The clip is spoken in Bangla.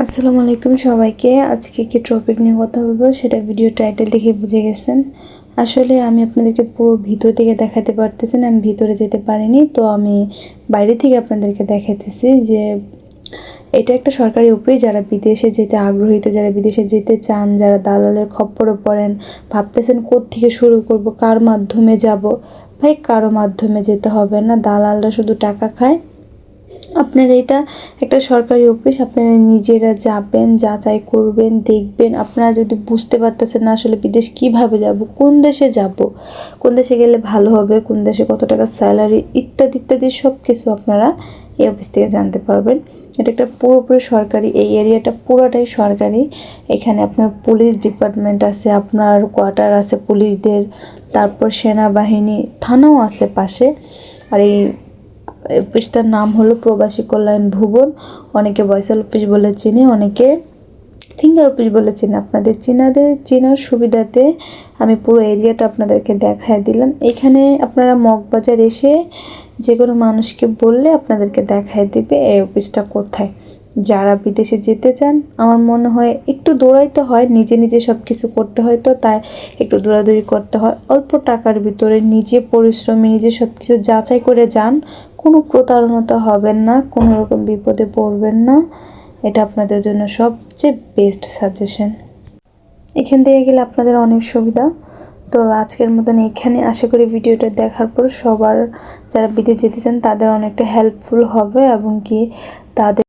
আসসালামু আলাইকুম সবাইকে। আজকে কি টপিক নিয়ে কথা বলবো সেটা ভিডিও টাইটেল দেখে বুঝে গেছেন। আসলে আমি আপনাদেরকে পুরো ভিতর থেকে দেখাতে পারতেছি না, আমি ভিতরে যেতে পারিনি, তো আমি বাইরে থেকে আপনাদেরকে দেখাতেছি যে এটা একটা সরকারি অফিস। যারা বিদেশে যেতে আগ্রহী, যারা বিদেশে যেতে চান, যারা দালালের খপ্পরে পড়েন, ভাবতেছেন কোত্থেকে শুরু করব, কার মাধ্যমে যাব, ভাই কারো মাধ্যমে যেতে হবে না। দালালরা শুধু টাকা খায়। আপনারা এটা একটা সরকারি অফিস, আপনারা নিজেরা যাবেন, যাচাই করবেন, দেখবেন। আপনারা যদি বুঝতে পারতেছেন না আসলে বিদেশ কিভাবে যাব, কোন দেশে যাব, কোন দেশে গেলে ভালো হবে, কোন দেশে কত টাকা স্যালারি, ইত্যাদি ইত্যাদি সব কিছু আপনারা এই অফিস থেকে জানতে পারবেন। এটা একটা পুরোপুরি সরকারি, এই এরিয়াটা পুরোটাই সরকারি। এখানে আপনার পুলিশ ডিপার্টমেন্ট আছে, আপনার কোয়ার্টার আছে পুলিশদের, তারপর সেনাবাহিনী, থানাও আছে পাশে। আর এই অফিসটার নাম হলো প্রবাসী কল্যাণ ভুবন। অনেকে বয়সাল অফিস বলে চিনি, অনেকে ফিঙ্গার অফিস বলে চিনি। আপনাদের চেনার সুবিধাতে আমি পুরো এরিয়াটা আপনাদেরকে দেখায় দিলাম। এখানে আপনারা মগবাজার এসে যে কোনো মানুষকে বললে আপনাদেরকে দেখায় দিবে এই অফিসটা কোথায়। যারা বিদেশে যেতে চান, আমার মনে হয় একটু দৌড়াইতে হয়, নিজে নিজে সব কিছু করতে হয়, তো তাই একটু দৌড়াদৌড়ি করতে হয়। অল্প টাকার ভিতরে নিজে পরিশ্রমে নিজে সব কিছু যাচাই করে যান, কোনো প্রতারণতা হবেন না, কোনো রকম বিপদে পড়বেন না। এটা আপনাদের জন্য সবচেয়ে বেস্ট সাজেশন। এখান থেকে গেলে আপনাদের অনেক সুবিধা। তো আজকের মতন এখানে, আশা করি ভিডিওটা দেখার পর সবার যারা বিদেশ যেতে চান তাদের অনেকটা হেল্পফুল হবে, এবং কি তাদের